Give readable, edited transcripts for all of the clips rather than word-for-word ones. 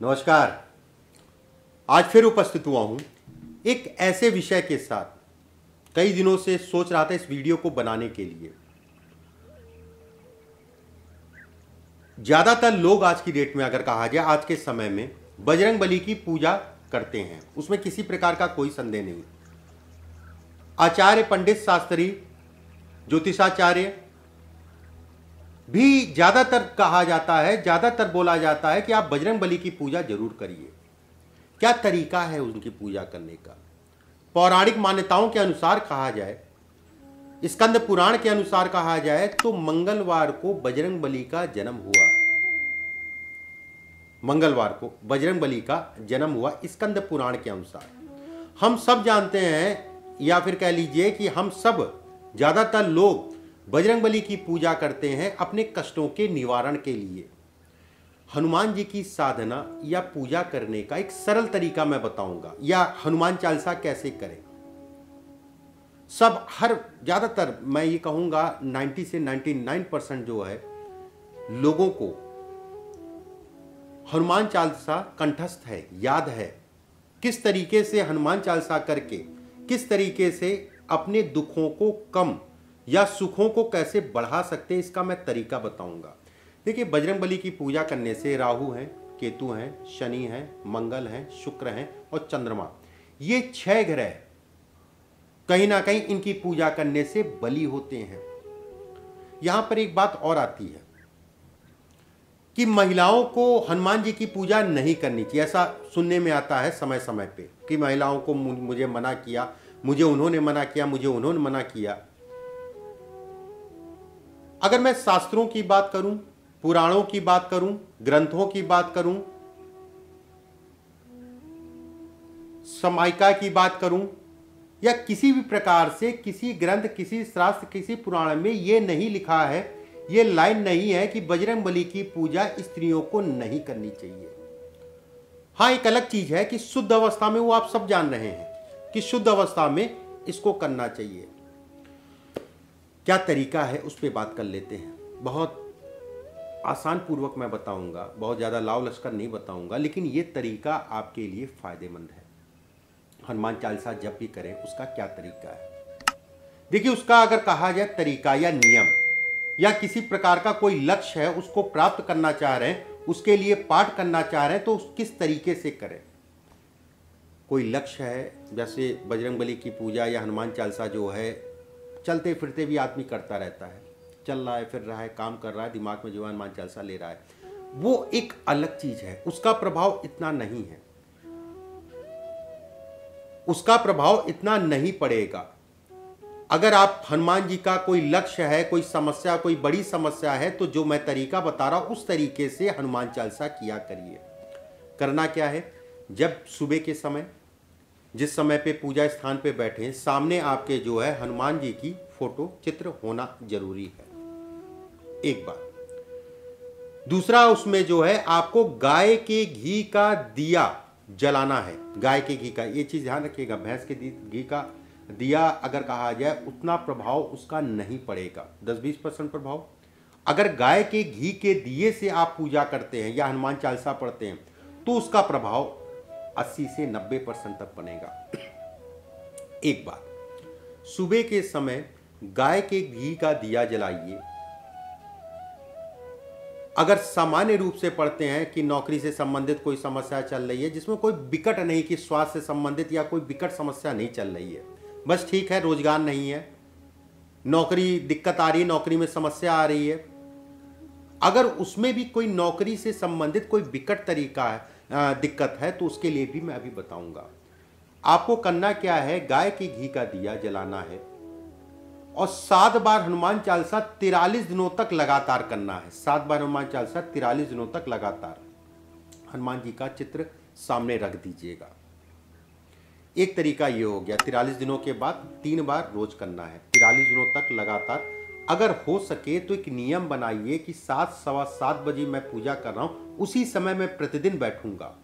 नमस्कार। आज फिर उपस्थित हुआ हूं एक ऐसे विषय के साथ। कई दिनों से सोच रहा था इस वीडियो को बनाने के लिए। ज्यादातर लोग आज की डेट में अगर कहा जाए, आज के समय में बजरंग बली की पूजा करते हैं, उसमें किसी प्रकार का कोई संदेह नहीं। आचार्य, पंडित, शास्त्री, ज्योतिषाचार्य भी ज्यादातर कहा जाता है, ज्यादातर बोला जाता है कि आप बजरंग बली की पूजा जरूर करिए। क्या तरीका है उनकी पूजा करने का? पौराणिक मान्यताओं के अनुसार कहा जाए, स्कंद पुराण के अनुसार कहा जाए तो मंगलवार को बजरंग बली का जन्म हुआ। मंगलवार को बजरंग बली का जन्म हुआ स्कंद पुराण के अनुसार। हम सब जानते हैं, या फिर कह लीजिए कि हम सब ज्यादातर लोग बजरंग बली की पूजा करते हैं अपने कष्टों के निवारण के लिए। हनुमान जी की साधना या पूजा करने का एक सरल तरीका मैं बताऊंगा, या हनुमान चालीसा कैसे करें। सब ज्यादातर मैं ये कहूंगा 90 से 99% जो है लोगों को हनुमान चालीसा कंठस्थ है, याद है। किस तरीके से हनुमान चालीसा करके किस तरीके से अपने दुखों को कम या सुखों को कैसे बढ़ा सकते हैं, इसका मैं तरीका बताऊंगा। देखिए, बजरंग बली की पूजा करने से राहु हैं, केतु हैं, शनि हैं, मंगल हैं, शुक्र हैं और चंद्रमा, ये 6 ग्रह कहीं ना कहीं इनकी पूजा करने से बली होते हैं। यहां पर एक बात और आती है कि महिलाओं को हनुमान जी की पूजा नहीं करनी चाहिए। ऐसा सुनने में आता है समय समय पे कि महिलाओं को मुझे मना किया, मुझे उन्होंने मना किया, मुझे उन्होंने मना किया। अगर मैं शास्त्रों की बात करूं, पुराणों की बात करूं, ग्रंथों की बात करूं, समायिका की बात करूं, या किसी भी प्रकार से किसी ग्रंथ, किसी शास्त्र, किसी पुराण में यह नहीं लिखा है, यह लाइन नहीं है कि बजरंग बली की पूजा स्त्रियों को नहीं करनी चाहिए। हां, एक अलग चीज है कि शुद्ध अवस्था में, वो आप सब जान रहे हैं कि शुद्ध अवस्था में इसको करना चाहिए। क्या तरीका है उस पर बात कर लेते हैं। बहुत आसान पूर्वक मैं बताऊंगा, बहुत ज़्यादा लाव लश्कर नहीं बताऊंगा, लेकिन ये तरीका आपके लिए फायदेमंद है। हनुमान चालीसा जब भी करें, उसका क्या तरीका है। देखिए, उसका अगर कहा जाए तरीका या नियम, या किसी प्रकार का कोई लक्ष्य है, उसको प्राप्त करना चाह रहे हैं, उसके लिए पाठ करना चाह रहे हैं, तो किस तरीके से करें। कोई लक्ष्य है, जैसे बजरंग बली की पूजा या हनुमान चालीसा जो है चलते फिरते भी आदमी करता रहता है, चल रहा है, फिर रहा है, काम कर रहा है, दिमाग में जो है हनुमान चालीसा ले रहा है, वो एक अलग चीज है। उसका प्रभाव इतना नहीं है, उसका प्रभाव इतना नहीं पड़ेगा। अगर आप हनुमान जी का कोई लक्ष्य है, कोई समस्या, कोई बड़ी समस्या है, तो जो मैं तरीका बता रहा हूं उस तरीके से हनुमान चालीसा किया करिए। करना क्या है, जब सुबह के समय, जिस समय पे पूजा स्थान पे बैठे, सामने आपके जो है हनुमान जी की फोटो, चित्र होना जरूरी है, एक बात। दूसरा, उसमें जो है आपको गाय के घी का दिया जलाना है। गाय के घी का, ये चीज ध्यान रखिएगा, भैंस के घी का दिया अगर कहा जाए उतना प्रभाव उसका नहीं पड़ेगा, 10-20% प्रभाव। अगर गाय के घी के दिए से आप पूजा करते हैं या हनुमान चालीसा पढ़ते हैं, तो उसका प्रभाव 80 से 90% तक बनेगा। एक बात, सुबह के समय गाय के घी का दिया जलाइए। अगर सामान्य रूप से पढ़ते हैं कि नौकरी से संबंधित कोई समस्या चल रही है, जिसमें कोई विकट नहीं, कि स्वास्थ्य से संबंधित या कोई विकट समस्या नहीं चल रही है, बस ठीक है, रोजगार नहीं है, नौकरी दिक्कत आ रही है, नौकरी में समस्या आ रही है, अगर उसमें भी कोई नौकरी से संबंधित कोई विकट तरीका है, दिक्कत है, तो उसके लिए भी मैं अभी बताऊंगा। आपको करना क्या है, गाय के घी का दिया जलाना है और 7 बार हनुमान चालीसा 43 दिनों तक लगातार करना है। 7 बार हनुमान चालीसा 43 दिनों तक लगातार हनुमान जी का चित्र सामने रख दीजिएगा। एक तरीका ये हो गया। 43 दिनों के बाद 3 बार रोज करना है, 43 दिनों तक लगातार। अगर हो सके तो एक नियम बनाइए कि 7, सवा 7 बजे मैं पूजा कर रहा हूं, उसी समय मैं प्रतिदिन बैठूंगा।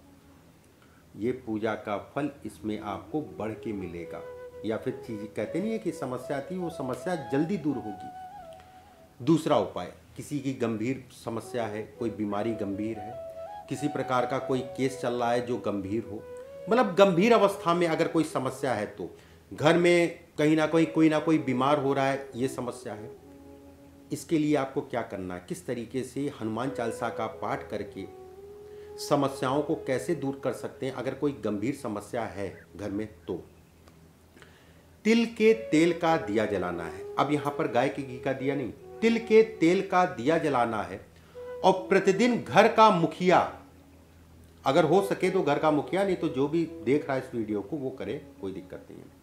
ये पूजा का फल इसमें आपको बढ़ के मिलेगा। या फिर चीज कहते नहीं है कि समस्या थी, वो समस्या जल्दी दूर होगी। दूसरा उपाय, किसी की गंभीर समस्या है, कोई बीमारी गंभीर है, किसी प्रकार का कोई केस चल रहा है जो गंभीर हो, मतलब गंभीर अवस्था में अगर कोई समस्या है, तो घर में कहीं ना कोई ना कोई बीमार हो रहा है, ये समस्या है, इसके लिए आपको क्या करना है, किस तरीके से हनुमान चालीसा का पाठ करके समस्याओं को कैसे दूर कर सकते हैं। अगर कोई गंभीर समस्या है घर में, तो तिल के तेल का दिया जलाना है। अब यहाँ पर गाय के घी का दिया नहीं, तिल के तेल का दिया जलाना है। और प्रतिदिन घर का मुखिया, अगर हो सके तो घर का मुखिया, नहीं तो जो भी देख रहा है इस वीडियो को वो करे, कोई दिक्कत नहीं है।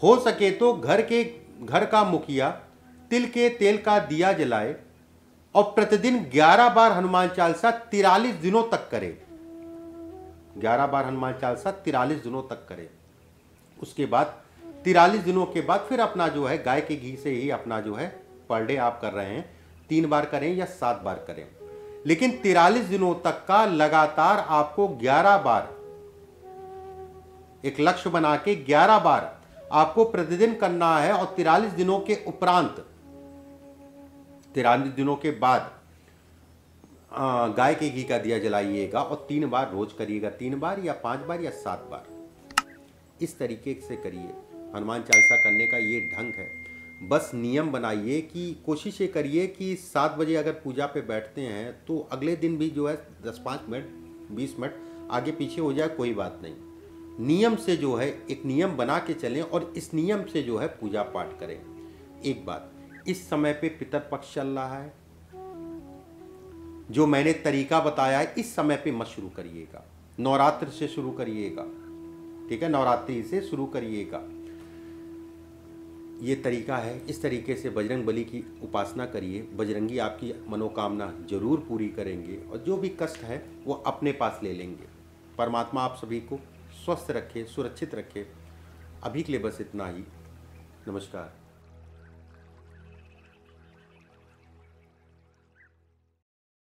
हो सके तो घर का मुखिया तिल के तेल का दिया जलाए और प्रतिदिन 11 बार हनुमान चालीसा 43 दिनों तक करे। 11 बार हनुमान चालीसा 43 दिनों तक करे। उसके बाद 43 दिनों के बाद फिर अपना जो है गाय के घी से ही अपना जो है पर डे आप कर रहे हैं, 3 बार करें या 7 बार करें, लेकिन 43 दिनों तक का लगातार आपको 11 बार, एक लक्ष्य बना के 11 बार आपको प्रतिदिन करना है। और 43 दिनों के उपरांत, 43 दिनों के बाद गाय के घी का दिया जलाइएगा और 3 बार रोज करिएगा, 3 बार या 5 बार या 7 बार, इस तरीके से करिए। हनुमान चालीसा करने का ये ढंग है। बस नियम बनाइए कि कोशिश ये करिए कि 7 बजे अगर पूजा पे बैठते हैं तो अगले दिन भी जो है 10-5 मिनट 20 मिनट आगे पीछे हो जाए, कोई बात नहीं। नियम से जो है एक नियम बना के चलें और इस नियम से जो है पूजा पाठ करें। एक बात, इस समय पे पितर पक्ष चल रहा है, जो मैंने तरीका बताया है इस समय पे मत शुरू करिएगा, नवरात्र से शुरू करिएगा, ठीक है, नवरात्रि से शुरू करिएगा। ये तरीका है, इस तरीके से बजरंग बली की उपासना करिए। बजरंगी आपकी मनोकामना जरूर पूरी करेंगे और जो भी कष्ट है वो अपने पास ले लेंगे। परमात्मा आप सभी को स्वस्थ रखे, सुरक्षित रखे। अभी के लिए बस इतना ही। नमस्कार।